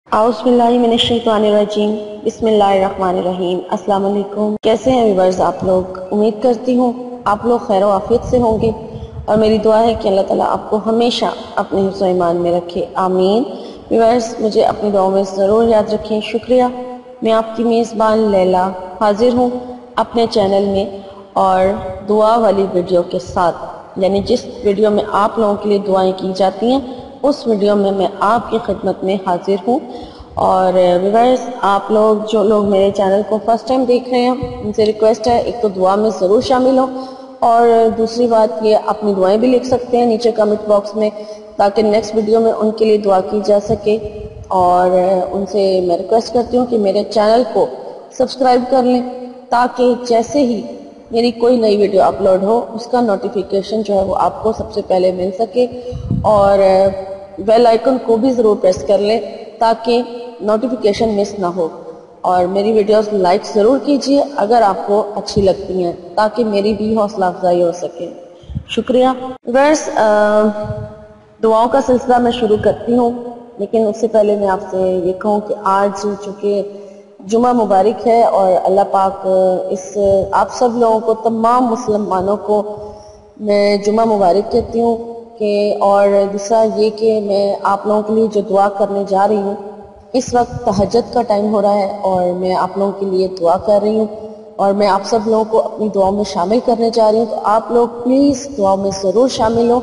اعوذ باللہ من الشیطان الرجیم بسم اللہ الرحمن الرحیم۔ السلام علیکم، کیسے ہیں ویورز آپ لوگ؟ امید کرتی ہوں آپ لوگ خیر و عافیت سے ہوں گے، اور میری دعا ہے کہ اللہ تعالیٰ آپ کو ہمیشہ اپنے حفظ و ایمان میں رکھے، آمین۔ ویورز مجھے اپنی دعاؤں میں ضرور یاد رکھیں، شکریہ۔ میں آپ کی میزبان لیلا حاضر ہوں اپنے چینل میں اور دعا والی ویڈیو کے ساتھ، یعنی جس ویڈیو میں آپ لوگوں کے لیے دعائیں کی جاتی ہیں اس ویڈیو میں آپ کی خدمت میں حاضر ہوں۔ اور ویورز آپ لوگ جو لوگ میرے چینل کو فرسٹ ٹائم دیکھ رہے ہیں ان سے ریکویسٹ ہے، ایک تو دعا میں ضرور شامل ہوں، اور دوسری بات یہ اپنی دعائیں بھی لکھ سکتے ہیں نیچے کمنٹ باکس میں، تاکہ نیکسٹ ویڈیو میں ان کے لیے دعا کی جا سکے۔ اور ان سے میں ریکویسٹ کرتی ہوں کہ میرے چینل کو سبسکرائب کر لیں، تاکہ جیسے ہی میری کوئی نئی ویڈیو اپلوڈ ہو اس کا نوٹیفیکیشن جو ہے وہ آپ کو سب سے پہلے مل سکے، اور بیل آئیکن کو بھی ضرور پریس کر لیں تاکہ نوٹیفیکیشن مس نہ ہو، اور میری ویڈیوز لائک ضرور کیجیے اگر آپ کو اچھی لگتی ہیں، تاکہ میری بھی حوصلہ افزائی ہو سکے، شکریہ۔ بس دعاؤں کا سلسلہ میں شروع کرتی ہوں، لیکن اس سے پہلے میں آپ سے یہ کہوں کہ آج چونکہ جمعہ مبارک ہے، اور اللہ پاک آپ سب لوگوں کو، تمام مسلمانوں کو میں جمعہ مبارک کہتی ہوں اور دوسرا یہ کہ میں آپ لوگوں کے لیے جو دعا کرنے جا رہی ہوں، اس وقت تہجد کا ٹائم ہو رہا ہے اور میں آپ لوگوں کے لیے دعا کر رہی ہوں، اور میں آپ سب لوگوں کو اپنی دعاؤں میں شامل کرنے جا رہی ہوں، تو آپ لوگ پلیز دعاؤں میں ضرور شامل ہوں،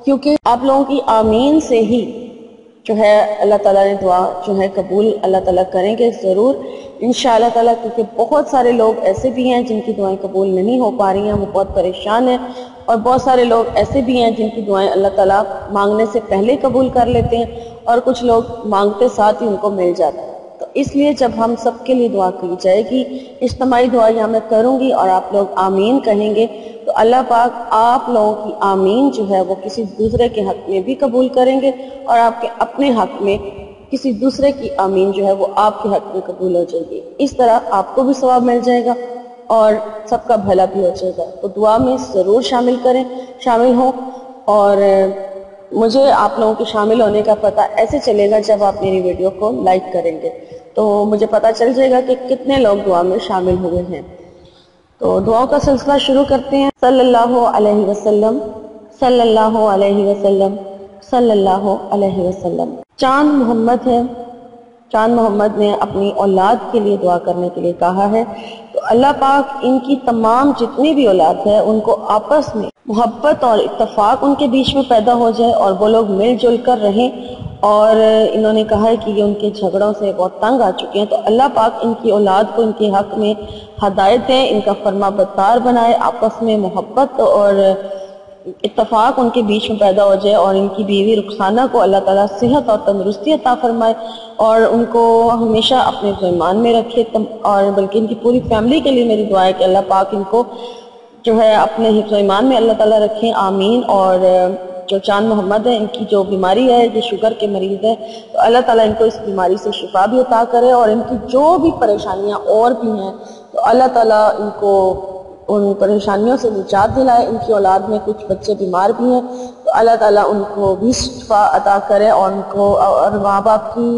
کیونکہ آپ لوگوں کی آمین سے ہی جو ہے اللہ تعالیٰ نے دعا جو ہے قبول اللہ تعالیٰ کریں گے ضرور انشاءاللہ تعالیٰ، کیونکہ بہت سارے لوگ ایسے بھی ہیں جن کی دعائیں قبول نہیں ہو پا رہی ہیں، وہ بہت پریشان ہیں، اور بہت سارے لوگ ایسے بھی ہیں جن کی دعائیں اللہ تعالیٰ مانگنے سے پہلے قبول کر لیتے ہیں، اور کچھ لوگ مانگتے ساتھ ہی ان کو مل جاتا ہے۔ تو اس لیے جب ہم سب کے لیے دعا کی جائے گی، اجتماعی دعا یہاں میں کروں گی اور آپ لوگ آمین کہیں گے، تو اللہ پاک آپ لوگوں کی آمین جو ہے وہ کسی دوسرے کے حق میں بھی قبول کریں گے، اور آپ کے اپنے حق میں کسی دوسرے کی آمین جو ہے وہ آپ کے حق میں قبول ہو جائے گی، اس طرح آپ کو بھی ثواب مل جائے گا اور سب کا بھلا بھی ہو جائے گا۔ تو دعا میں ضرور شامل ہوں، اور مجھے آپ لوگوں کے شامل ہونے کا پتہ ایسے چلے گا جب آپ میری ویڈیو کو لائک کریں گے، تو مجھے پتہ چل جائے گا کہ کتنے لوگ دعا میں شامل ہوئے ہیں۔ تو دعاؤں کا سلسلہ شروع کرتے ہیں۔ صلی اللہ علیہ وسلم، صلی اللہ علیہ وسلم، صلی اللہ علیہ وسلم۔ چاند محمد ہے، چاند محمد نے اپنی اولاد کے لیے دعا کرنے کے لیے کہا ہے، تو اللہ پاک ان کی تمام جتنی بھی اولاد ہے ان کو آپس میں محبت اور اتفاق ان کے بیچ میں پیدا ہو جائے، اور وہ لوگ مل جل کر رہیں، اور انہوں نے کہا ہے کہ یہ ان کے جھگڑوں سے بہت تنگ آ چکے ہیں، تو اللہ پاک ان کی اولاد کو ان کے حق میں ہدایت دیں، ان کا فرما بردار بنائے، آپس میں محبت اور اتفاق ان کے بیچ میں پیدا ہو جائے، اور ان کی بیوی رخسانہ کو اللہ تعالیٰ صحت اور تندرستی عطا فرمائے، اور ان کو ہمیشہ اپنے ایمان میں رکھے، اور بلکہ ان کی پوری فیملی کے لیے میری دعا ہے کہ اللہ پاک ان کو جو ہے اپنے حفظ و ایمان میں اللہ تعالیٰ رکھیں، آمین۔ اور جو چاند محمد ہے، ان کی جو بیماری ہے، یہ شوگر کے مریض ہے، تو اللہ تعالیٰ ان کو اس بیماری سے شفا بھی عطا کرے، اور ان کی جو بھی پریشانیاں اور بھی ہیں تو اللہ تعالیٰ ان کو ان پریشانیوں سے نجات دلائے۔ ان کی اولاد میں کچھ بچے بیمار بھی ہیں، تو اللہ تعالیٰ ان کو بھی شفا عطا کرے، اور ان کو اور ماں باپ کی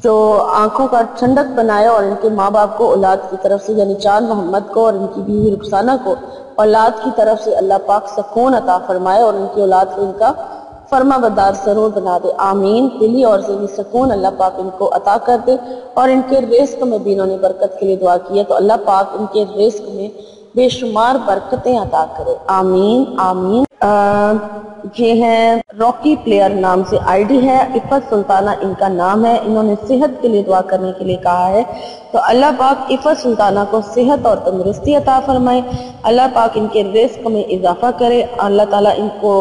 جو آنکھوں کا ٹھنڈک بنائے، اور ان کے ماں باپ کو اولاد کی طرف سے، یعنی چاند محمد کو اور ان کی بیوی رخسانہ کو اولاد کی طرف سے اللہ پاک سکون عطا فرمائے، اور ان کی اولاد کو ان کا فرما بردار ضرور بنا دے، آمین۔ دلی اور ذہنی سکون اللہ پاک ان کو عطا کر دے، اور ان کے رزق میں بھی انہوں نے برکت کے لیے دعا کی ہے، تو اللہ پاک ان کے رزق میں بے شمار برکتیں عطا کرے، آمین آمین۔ یہ ہے راکی پلیئر نام سے آئی ڈی ہے، عفت سلطانہ ان کا نام ہے، انہوں نے صحت کے لیے دعا کرنے کے لیے کہا ہے، تو اللہ پاک عفت سلطانہ کو صحت اور تندرستی عطا فرمائے، اللہ پاک ان کے رزق میں اضافہ کرے، اللہ تعالیٰ ان کو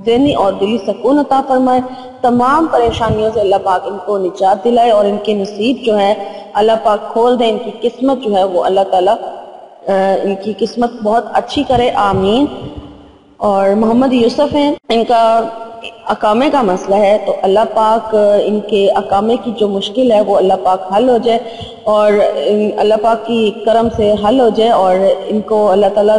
ذہنی اور دلی سکون عطا فرمائے، تمام پریشانیوں سے اللہ پاک ان کو نجات دلائے، اور ان کے نصیب جو ہے اللہ پاک کھول دے، ان کی قسمت جو ہے وہ اللہ تعالیٰ ان کی قسمت بہت اچھی کرے، آمین۔ اور محمد یوسف ہیں، ان کا اقامے کا مسئلہ ہے، تو اللہ پاک ان کے اقامے کی جو مشکل ہے وہ اللہ پاک حل ہو جائے، اور اللہ پاک کی کرم سے حل ہو جائے، اور ان کو اللہ تعالیٰ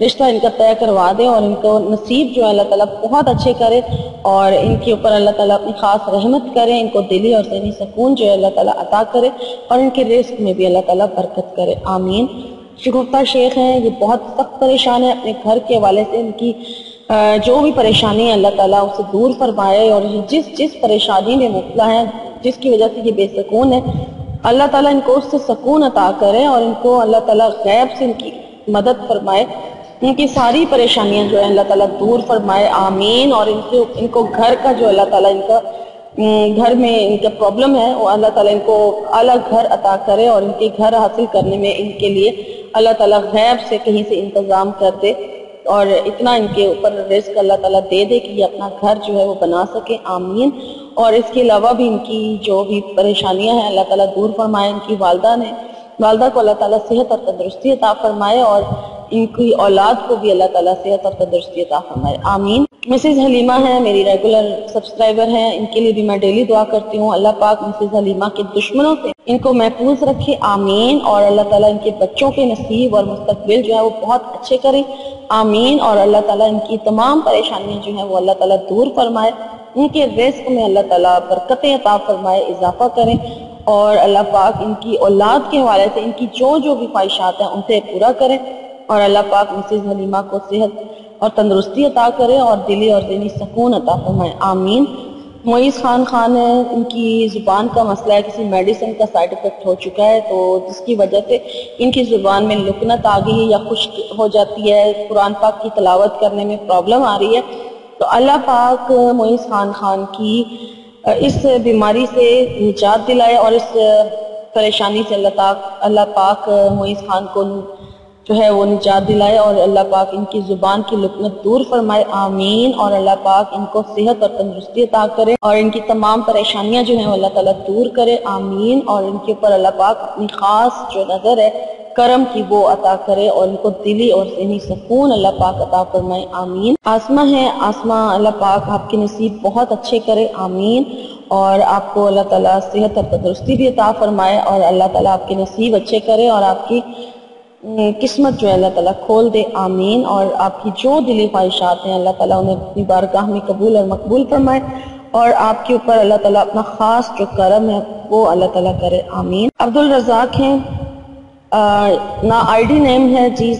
رشتہ ان کا طے کروا دے اور ان کو نصیب جو ہے اللہ تعالیٰ بہت اچھے کرے اور ان کے اوپر اللہ تعالیٰ اپنی خاص رحمت کرے، ان کو دلی اور ذہنی سکون جو ہے اللہ تعالیٰ عطا کرے اور ان کے رزق میں بھی اللہ تعالیٰ برکت کرے، آمین۔ شگفتہ شیخ ہیں، یہ بہت سخت پریشان ہے اپنے گھر کے حوالے سے، ان کی جو بھی پریشانی ہے اللہ تعالیٰ اسے دور فرمائے اور جس پریشانی میں مبتلا ہے، جس کی وجہ سے یہ بے سکون ہے، اللہ تعالیٰ ان کو اس سے سکون عطا کرے اور ان کو اللہ تعالیٰ غیب سے ان کی مدد فرمائے، ان کی ساری پریشانیاں جو ہیں اللہ تعالیٰ دور فرمائے، آمین۔ اور ان کو گھر کا جو اللہ تعالیٰ ان کا گھر میں ان کا پرابلم ہے وہ اللہ تعالیٰ ان کو اعلیٰ گھر عطا کرے اور ان کے گھر حاصل کرنے میں ان کے لیے اللہ تعالیٰ غیب سے کہیں سے انتظام کر دے اور اتنا ان کے اوپر رزق اللہ تعالیٰ دے دے کہ یہ اپنا گھر جو ہے وہ بنا سکے، آمین۔ اور اس کے علاوہ بھی ان کی جو بھی پریشانیاں ہیں اللہ تعالیٰ دور فرمائے، ان کی والدہ کو اللہ تعالیٰ صحت اور تندرستی عطا فرمائے اور ان کی اولاد کو بھی اللہ تعالیٰ صحت اور تندرستی عطا فرمائے، آمین۔ مسز حلیمہ ہیں، میری ریگولر سبسکرائبر ہیں، ان کے لیے بھی میں ڈیلی دعا کرتی ہوں، اللہ پاک مسز حلیمہ کے دشمنوں سے ان کو محفوظ رکھے، آمین۔ اور اللہ تعالیٰ ان کے بچوں کے نصیب اور مستقبل جو ہے وہ بہت اچھے کرے، آمین۔ اور اللہ تعالیٰ ان کی تمام پریشانیاں جو ہیں وہ اللہ تعالیٰ دور فرمائے، ان کے رزق میں اللہ تعالیٰ برکتیں عطا فرمائے، اضافہ کریں اور اللہ پاک ان کی اولاد کے حوالے سے ان کی جو بھی خواہشات ہیں ان سے پورا کریں اور اللہ پاک مسز حلیمہ کو صحت اور تندرستی عطا کرے اور دلی اور ذہنی سکون عطا فرمائے، آمین۔ معیز خان ہے، ان کی زبان کا مسئلہ ہے، کسی میڈیسن کا سائیڈ افیکٹ ہو چکا ہے تو جس کی وجہ سے ان کی زبان میں لکنت آ گئی ہے یا خشک ہو جاتی ہے، قرآن پاک کی تلاوت کرنے میں پرابلم آ رہی ہے، تو اللہ پاک معیز خان کی اس بیماری سے نجات دلائے اور اس پریشانی سے اللہ پاک معیز خان کو جو ہے وہ نجات دلائے اور اللہ پاک ان کی زبان کی لکنت دور فرمائے، آمین۔ اور اللہ پاک ان کو صحت اور تندرستی عطا کرے اور ان کی تمام پریشانیاں جو ہیں وہ اللہ تعالیٰ دور کرے، آمین۔ اور ان کے اوپر اللہ پاک اپنی خاص جو نظر ہے کرم کی وہ عطا کرے اور ان کو دلی اور ذہنی سکون اللہ پاک عطا فرمائے، آمین۔ آسمہ ہے، آسمہ اللہ پاک آپ کے نصیب بہت اچھے کرے، آمین۔ اور آپ کو اللہ تعالیٰ صحت اور تندرستی بھی عطا فرمائے اور اللہ تعالیٰ آپ کے نصیب اچھے کرے اور آپ کی قسمت جو ہے اللہ تعالیٰ کھول دے، آمین۔ اور آپ کی جو دلی خواہشات ہیں اللہ تعالیٰ انہیں اپنی بارگاہ میں قبول اور مقبول فرمائے اور آپ کے اوپر اللہ تعالیٰ اپنا خاص جو کرم ہے وہ اللہ تعالیٰ کرے، آمین۔ عبدالرزاق ہیں، نا آئی ڈی نیم ہے جی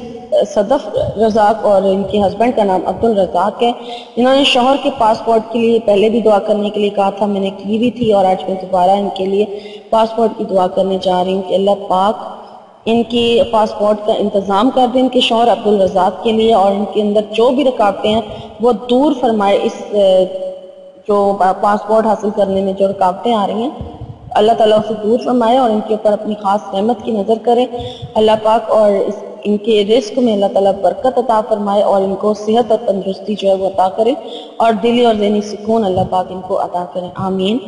صدف رزاق اور ان کے ہسبینڈ کا نام عبدالرزاق ہے، انہوں نے شوہر کے پاسپورٹ کے لیے پہلے بھی دعا کرنے کے لیے کہا تھا، میں نے کی بھی تھی اور آج میں دوبارہ ان کے لیے پاسپورٹ کی دعا کرنے جا رہی ہوں کہ اللہ پاک ان کی پاسپورٹ کا انتظام کر دیں ان کے شوہر عبدالرزاق کے لیے اور ان کے اندر جو بھی رکاوٹیں ہیں وہ دور فرمائے، اس جو پاسپورٹ حاصل کرنے میں جو رکاوٹیں آ رہی ہیں اللہ تعالیٰ اسے دور فرمائے اور ان کے اوپر اپنی خاص رحمت کی نظر کرے اللہ پاک اور ان کے رزق میں اللہ تعالیٰ برکت عطا فرمائے اور ان کو صحت اور تندرستی جو ہے وہ عطا کرے اور دلی اور ذہنی سکون اللہ پاک ان کو عطا کرے، آمین۔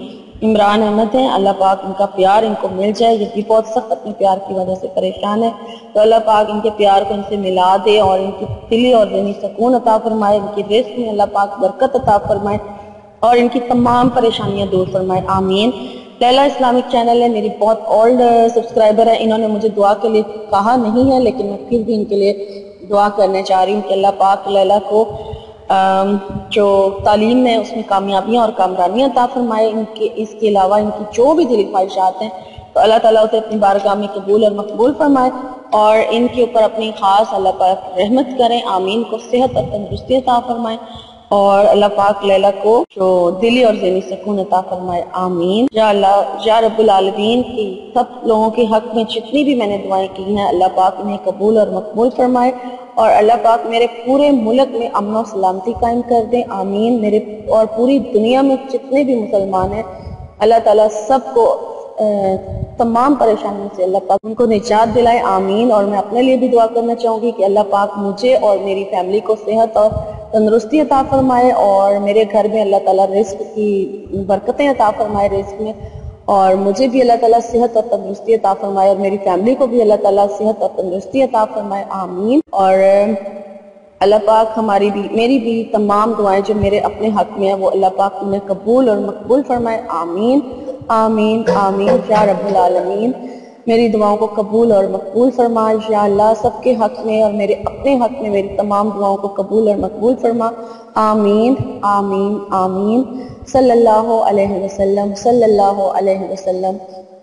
عمران احمد ہیں، اللہ پاک ان کا پیار ان کو مل جائے، یہ بھی بہت سخت اپنے پیار کی وجہ سے پریشان ہے، تو اللہ پاک ان کے پیار کو ان سے ملا دے اور ان کی دلی اور ذہنی سکون عطا فرمائے، ان کی رزق میں اللہ پاک برکت عطا فرمائے اور ان کی تمام پریشانیاں دور فرمائے، آمین۔ لیلا اسلامک چینل ہے، میری بہت اولڈ سبسکرائبر ہے، انہوں نے مجھے دعا کے لیے کہا نہیں ہے لیکن میں پھر بھی ان کے لیے دعا کرنے چاہ رہی ہوں کہ اللہ پاک لیلا کو جو تعلیم ہے اس میں کامیابیاں اور کامرانیاں عطا فرمائے، اس کے علاوہ ان کی جو بھی دلی خواہشات ہیں تو اللہ تعالیٰ اسے اپنی بارگاہ میں قبول اور مقبول فرمائے اور ان کے اوپر اپنی خاص اللہ پاک رحمت کریں، آمین، کو صحت اور تندرستی عطا فرمائے اور اللہ پاک لیلا کو جو دلی اور ذہنی سکون عطا فرمائے، آمین۔ یا اللہ، یا رب العالمین کی سب لوگوں کے حق میں جتنی بھی میں نے دعائیں کی ہیں اللہ پاک انہیں قبول اور مقبول فرمائے اور اللہ پاک میرے پورے ملک میں امن و سلامتی قائم کر دیں، آمین۔ میرے اور پوری دنیا میں جتنے بھی مسلمان ہیں اللہ تعالیٰ سب کو تمام پریشانیوں سے اللہ پاک ان کو نجات دلائے، آمین۔ اور میں اپنے لیے بھی دعا کرنا چاہوں گی کہ اللہ پاک مجھے اور میری فیملی کو صحت اور تندرستی عطا فرمائے اور میرے گھر میں اللہ تعالیٰ رزق کی برکتیں عطا فرمائے رزق میں اور مجھے بھی اللہ تعالیٰ صحت اور تندرستی عطا فرمائے اور میری فیملی کو بھی اللہ تعالیٰ صحت اور تندرستی عطا فرمائے، آمین۔ اور اللہ پاک میری بھی تمام دعائیں جو میرے اپنے حق میں ہیں وہ اللہ پاک انہیں قبول اور مقبول فرمائے، آمین آمین آمین یا رب العالمین۔ میری دعاؤں کو قبول اور مقبول فرما یا اللہ، سب کے حق میں اور میرے اپنے حق میں میری تمام دعاؤں کو قبول اور مقبول فرما، آمین آمین آمین، صلی اللہ علیہ وسلم صلی اللہ علیہ وسلم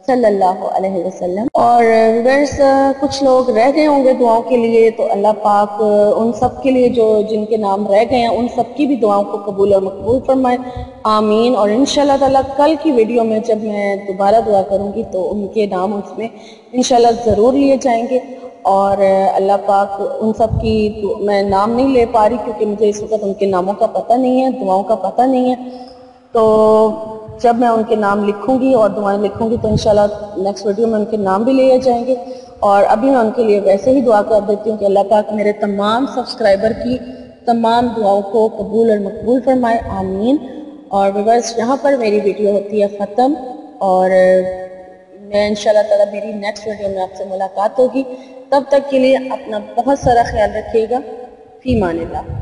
صلی اللہ علیہ وسلم۔ اور ویورز، کچھ لوگ رہ گئے ہوں گے دعاؤں کے لیے، تو اللہ پاک ان سب کے لیے جو جن کے نام رہ گئے ہیں ان سب کی بھی دعاؤں کو قبول اور مقبول فرمائے، آمین۔ اور انشاءاللہ تعالیٰ کل کی ویڈیو میں جب میں دوبارہ دعا کروں گی تو ان کے نام اس میں انشاءاللہ ضرور لیے جائیں گے، اور اللہ پاک ان سب کی میں نام نہیں لے پا رہی کیونکہ مجھے اس وقت ان کے ناموں کا پتہ نہیں ہے، دعاؤں کا پتہ نہیں ہے، تو جب میں ان کے نام لکھوں گی اور دعائیں لکھوں گی تو انشاءاللہ نیکسٹ ویڈیو میں ان کے نام بھی لیے جائیں گے۔ اور ابھی میں ان کے لیے ویسے ہی دعا کر دیتی ہوں کہ اللہ پاک میرے تمام سبسکرائبر کی تمام دعاؤں کو قبول اور مقبول فرمائے، آمین۔ اور ویورز، یہاں پر میری ویڈیو ہوتی ہے ختم، اور میں انشاءاللہ تعالیٰ میری نیکسٹ ویڈیو میں آپ سے ملاقات ہوگی، تب تک کے لیے اپنا بہت سارا خیال رکھیے گا، فی امان اللہ۔